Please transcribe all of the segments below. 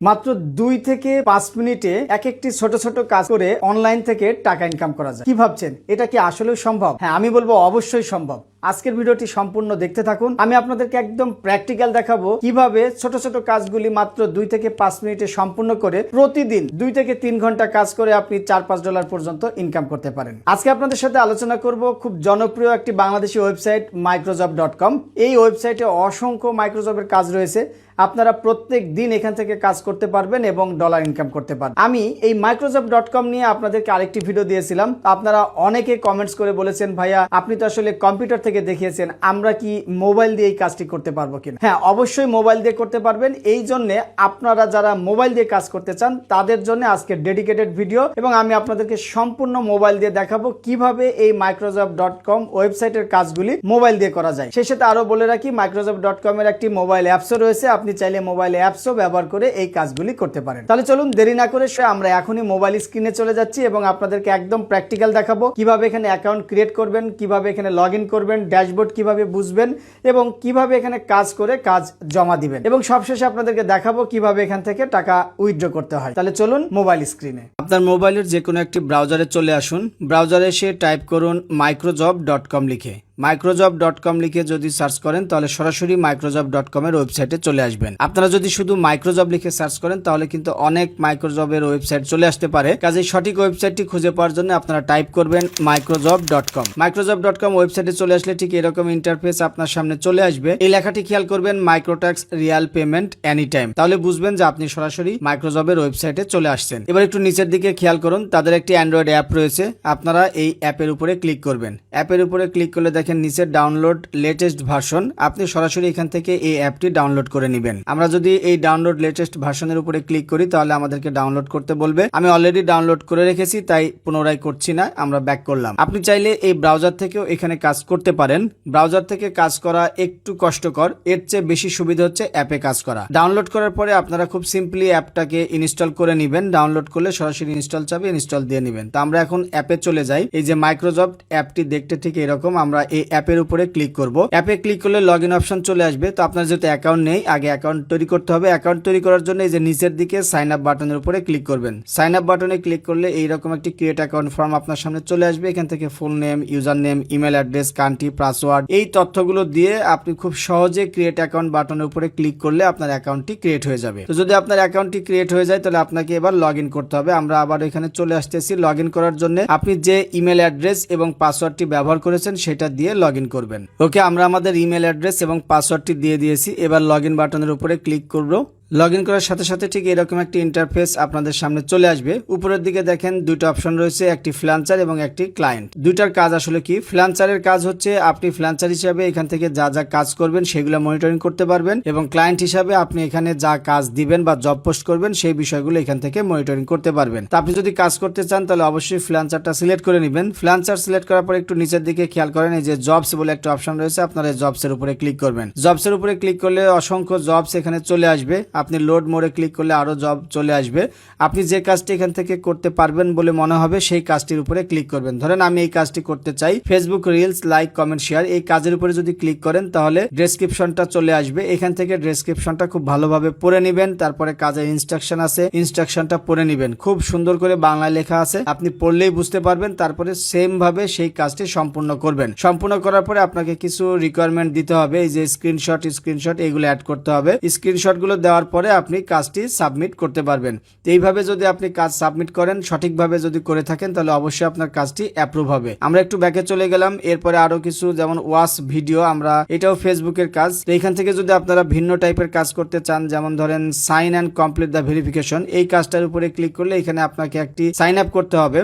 মাত্র 2 থেকে 5 মিনিটে এক একটি ছোট ছোট কাজ করে অনলাইন থেকে টাকা ইনকাম করা যায়। কি ভাবছেন, এটা কি আসলেও সম্ভব? হ্যাঁ, আমি বলবো অবশ্যই সম্ভব। আজকের ভিডিওটি সম্পূর্ণ দেখতে থাকুন। আমি আপনাদেরকে একদম প্র্যাকটিক্যাল দেখাবো কিভাবে ছোট ছোট কাজগুলি মাত্র 2 থেকে 5 মিনিটে সম্পূর্ণ করে প্রতিদিন 2 থেকে 3 ঘন্টা কাজ করে আপনি $4-5 পর্যন্ত ইনকাম করতে পারেন। আজকে আপনাদের সাথে আলোচনা করব খুব জনপ্রিয় একটি বাংলাদেশি ওয়েবসাইট microjob.com। এই ওয়েবসাইটে অসংখ্য মাইক্রোজবের কাজ রয়েছে। আপনারা প্রত্যেক দিন এখান থেকে কাজ করতে পারবেন এবং ডলার ইনকাম করতে পারবেন। আমি এই microjob.com নিয়ে আপনাদেরকে আরেকটি ভিডিও দিয়েছিলাম। আপনারা অনেকে কমেন্টস করে বলেছেন, ভাইয়া আপনি তো আসলে কম্পিউটার থেকে দেখিয়েছেন, আমরা কি মোবাইল দিয়ে এই কাজটি করতে পারবো কিনা? হ্যাঁ, অবশ্যই মোবাইল দিয়ে করতে পারবেন। এই জন্য আপনারা যারা মোবাইল দিয়ে কাজ করতে চান তাদের জন্য আজকে ডেডিকেটেড ভিডিও, এবং আমি আপনাদেরকে সম্পূর্ণ মোবাইল দিয়ে দেখাবো কিভাবে এই microjob.com ওয়েবসাইটের কাজগুলি মোবাইল দিয়ে করা যায়। সেই সাথে আরো বলে রাখি, microjob.com এর একটি মোবাইল অ্যাপসও রয়েছে। আপনি চাইলে মোবাইল অ্যাপসও ব্যবহার করে এই কাজগুলি করতে পারেন। তাহলে চলুন দেরি না করে আমরা এখনই মোবাইল স্ক্রিনে চলে যাচ্ছি এবং আপনাদেরকে একদম প্র্যাকটিক্যাল দেখাবো কিভাবে এখানে অ্যাকাউন্ট ক্রিয়েট করবেন, কিভাবে এখানে লগ ইন করবেন, ড্যাশবোর্ড কিভাবে বুঝবেন এবং কিভাবে এখানে কাজ করে কাজ জমা দিবেন, এবং সবশেষে আপনাদেরকে দেখাবো কিভাবে এখান থেকে টাকা উইথড্র করতে হয়। তাহলে চলুন মোবাইল স্ক্রিনে। আপনার মোবাইলের যে কোনো একটি ব্রাউজারে চলে আসুন। ব্রাউজারে এসে টাইপ করুন microjob.com লিখে। microjob.com লিখে যদি সার্চ করেন তাহলে সরাসরি microjob.com এর ওয়েবসাইটে চলে আসবেন। আপনারা যদি শুধু মাইক্রোজব লিখে সার্চ করেন তাহলে কিন্তু অনেক মাইক্রোজবের ওয়েবসাইট চলে আসতে পারে। কাজেই সঠিক ওয়েবসাইটটি খুঁজে পাওয়ার জন্য আপনারা টাইপ করবেন microjob.com। microjob.com ওয়েবসাইটে চলে আসলে ঠিক এরকম ইন্টারফেস আপনার সামনে চলে আসবে। এই লেখাটি খেয়াল করবেন, মাইক্রোট্যাক্স রিয়াল পেমেন্ট এনি টাইম। তাহলে বুঝবেন যে আপনি সরাসরি মাইক্রোজবের ওয়েবসাইটে চলে আসছেন। এবার একটু নিচের দিকে খেয়াল করুন, তাদের একটি অ্যান্ড্রয়েড অ্যাপ রয়েছে। আপনারা এই অ্যাপের উপরে ক্লিক করবেন। অ্যাপের উপরে ক্লিক করলে দেখেন নিচে ডাউনলোড লেটেস্ট ভার্সন। আপনি সরাসরি এখান থেকে এই অ্যাপটি ডাউনলোড করে নেবেন। আমরা যদি এই ডাউনলোড লেটেস্ট ভার্সনের উপরে ক্লিক করি তাহলে আমাদেরকে ডাউনলোড করতে বলবে। আমি অলরেডি ডাউনলোড করে রেখেছি, তাই পুনরায় করছি না, আমরা ব্যাক করলাম। আপনি চাইলে এই ব্রাউজার থেকেও এখানে কাজ করতে পারেন। ব্রাউজার থেকে কাজ করা একটু কষ্টকর, এর চেয়ে বেশি সুবিধা হচ্ছে অ্যাপে কাজ করা। ডাউনলোড করার পরে আপনারা খুব সিম্পলি অ্যাপটাকে ইনস্টল করে নেবেন। ডাউনলোড করলে সরাসরি ইনস্টল চাবে, ইনস্টল দিয়ে নেবেন। তো আমরা এখন অ্যাপে চলে যাই। এই যে মাইক্রোজব অ্যাপটি দেখতে ঠিক এরকম। আমরা এই অ্যাপের উপরে ক্লিক করব। অ্যাপে ক্লিক করলে লগ ইন অপশন চলে আসবে। তো আপনার যেহেতু অ্যাকাউন্ট নেই, আগে অ্যাকাউন্ট তৈরি করতে হবে। অ্যাকাউন্ট তৈরি করার জন্য এই যে নিচের দিকে সাইন আপ বাটনের উপরে ক্লিক করবেন। সাইন আপ বাটনে ক্লিক করলে এইরকম একটি ক্রিয়েট অ্যাকাউন্ট ফর্ম আপনার সামনে চলে আসবে। এখান থেকে full name, user name, email address, country, password, এই তথ্যগুলো দিয়ে আপনি খুব সহজে ক্রিয়েট অ্যাকাউন্ট বাটনের উপরে ক্লিক করলে আপনার অ্যাকাউন্টটি ক্রিয়েট হয়ে যাবে। তো যদি আপনার অ্যাকাউন্টটি ক্রিয়েট হয়ে যায় তাহলে আপনাকে এবার লগ ইন করতে হবে। আমরা আবার এখানে চলে আসতেছি। লগ ইন করার জন্য আপনি যে ইমেল অ্যাড্রেস এবং পাসওয়ার্ডটি ব্যবহার করেছেন সেটা দিয়ে লগ ইন করবেন। ওকে, আমরা আমাদের ইমেল অ্যাড্রেস এবং পাসওয়ার্ডটি দিয়ে দিয়েছি। এবার লগ ইন বাটনের উপরে ক্লিক করব। লগ ইন করার সাথে সাথে ঠিক এরকম একটি ইন্টারফেস আপনাদের সামনে চলে আসবে। উপরের দিকে দেখেন দুইটা অপশন রয়েছে, একটি ফ্রিল্যান্সার এবং একটি ক্লায়েন্ট। দুইটার কাজ আসলে কি? ফ্রিল্যান্সারের কাজ হচ্ছে আপনি ফ্রিল্যান্সার হিসাবে এখান থেকে যা যা কাজ করবেন সেগুলো মনিটরিং করতে পারবেন, এবং ক্লায়েন্ট হিসাবে আপনি এখানে যা কাজ দিবেন বা জব পোস্ট করবেন সেই বিষয়গুলো এখান থেকে মনিটরিং করতে পারবেন। তো আপনি যদি কাজ করতে চান তাহলে অবশ্যই ফ্রিল্যান্সারটা সিলেক্ট করে নেবেন। ফ্রিল্যান্সার সিলেক্ট করার পর একটু নিচের দিকে খেয়াল করেন, এই যে জবস বলে একটা অপশন রয়েছে, আপনারা জবস এর উপরে ক্লিক করবেন। জবস এর উপরে ক্লিক করলে অসংখ্য জবস এখানে চলে আসবে। আপনি লোড মোডে ক্লিক করলে আরো জব চলে আসবে। আপনি যে কাজটি এখান থেকে করতে পারবেন বলে মনে হবে সেই কাজটির উপরে ক্লিক করবেন। ধরেন আমি এই কাজটি করতে চাই, Facebook reels, like, comment, share. এই কাজের উপরে যদি ক্লিক করেন তাহলে ডেসক্রিপশনটা চলে আসবে। এখান থেকে ডেসক্রিপশনটা খুব ভালোভাবে পড়ে নেবেন। তারপরে কাজের ইনস্ট্রাকশন আছে, ইনস্ট্রাকশনটা পড়ে নেবেন। খুব সুন্দর করে বাংলায় লেখা আছে, আপনি পড়লেই বুঝতে পারবেন। তারপরে সেম ভাবে সেই কাজটি সম্পূর্ণ করবেন। সম্পূর্ণ করার পরে আপনাকে কিছু রিকোয়ারমেন্ট দিতে হবে। এই যে স্ক্রিনশট এগুলো অ্যাড করতে হবে। স্ক্রিনশট গুলো দেওয়ার পরে আপনি কাজটি সাবমিট করতে পারবেন। এইভাবে যদি আপনি কাজ সাবমিট করেন, সঠিকভাবে যদি করে থাকেন তাহলে অবশ্যই আপনার কাজটি অ্যাপ্রুভ হবে। আমরা একটু ব্যাকে চলে গেলাম। এরপরে আরো কিছু, যেমন ওয়াচ ভিডিও, আমরা এটাও ফেসবুকের কাজ। তো এখান থেকে যদি আপনারা ভিন্ন টাইপের কাজ করতে চান, যেমন ধরেন sign and complete the verification, এই কাজটার উপরে ক্লিক করলে এখানে আপনাকে একটি সাইন আপ করতে হবে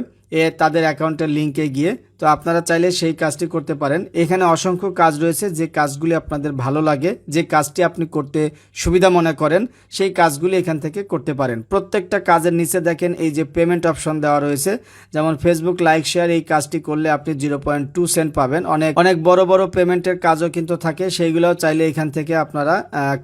তাদের অ্যাকাউন্টের লিঙ্কে গিয়ে। তো আপনারা চাইলে সেই কাজটি করতে পারেন। এখানে অসংখ্য কাজ রয়েছে, যে কাজগুলি আপনাদের ভালো লাগে, যে কাজটি আপনি করতে সুবিধা মনে করেন সেই কাজগুলি এখান থেকে করতে পারেন। প্রত্যেকটা কাজের নিচে দেখেন এই যে পেমেন্ট অপশন দেওয়া রয়েছে। যেমন ফেসবুক লাইক শেয়ার, এই কাজটি করলে আপনি 0.2 সেন্ট পাবেন। অনেক বড় বড় পেমেন্টের কাজও কিন্তু থাকে, সেইগুলোও চাইলে এখান থেকে আপনারা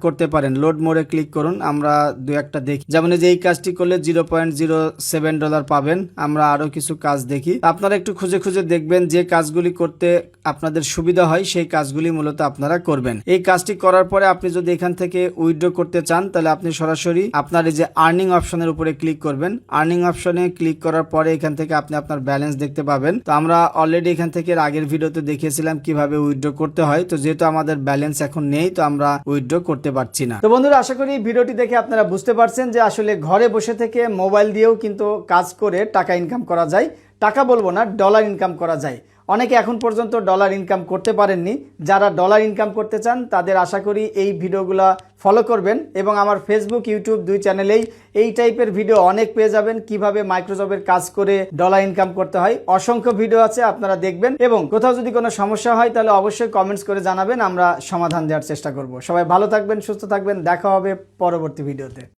করতে পারেন। লোড মোডে ক্লিক করুন, আমরা দু একটা দেখি। যেমন এই যে এই কাজটি করলে $0.07 পাবেন। আমরা আরো কিছু কাজ দেখি, আপনারা একটু খুঁজে খুঁজে দেখবেন দেখবেন যে কাজগুলি করতে আপনাদের সুবিধা হয় সেই কাজগুলি মূলত আপনারা করবেন। এই কাজটি করার পরে আপনি যদি এখান থেকে উইথড্র করতে চান তাহলে আপনি সরাসরি আপনার এই যে আর্নিং অপশনের উপরে ক্লিক করবেন। আর্নিং অপশনে ক্লিক করার পরে এখান থেকে আপনি আপনার ব্যালেন্স দেখতে পাবেন। তো আমরা অলরেডি এখান থেকে আগের ভিডিওতে দেখিয়েছিলাম কিভাবে উইথড্র করতে হয়। তো যেহেতু আমাদের ব্যালেন্স এখন নেই তো আমরা উইথড্র করতে পারছি না। তো বন্ধুরা, আশা করি ভিডিওটি দেখে আপনারা বুঝতে পারছেন যে আসলে ঘরে বসে থেকে মোবাইল দিয়েও কিন্তু কাজ করে টাকা ইনকাম করা যায়। টাকা বলবো না, ডলার ইনকাম করা যায়। অনেকে এখন পর্যন্ত ডলার ইনকাম করতে পারেননি। যারা ডলার ইনকাম করতে চান তাদের আশা করি এই ভিডিওগুলো ফলো করবেন এবং আমার ফেসবুক ইউটিউব দুই চ্যানেলেই এই টাইপের ভিডিও অনেক পেয়ে যাবেন। কিভাবে মাইক্রোসফটের কাজ করে ডলার ইনকাম করতে হয় অসংখ্য ভিডিও আছে, আপনারা দেখবেন এবং কোথাও যদি কোনো সমস্যা হয় তাহলে অবশ্যই কমেন্টস করে জানাবেন, আমরা সমাধান দেওয়ার চেষ্টা করব। সবাই ভালো থাকবেন, সুস্থ থাকবেন, দেখা হবে পরবর্তী ভিডিওতে।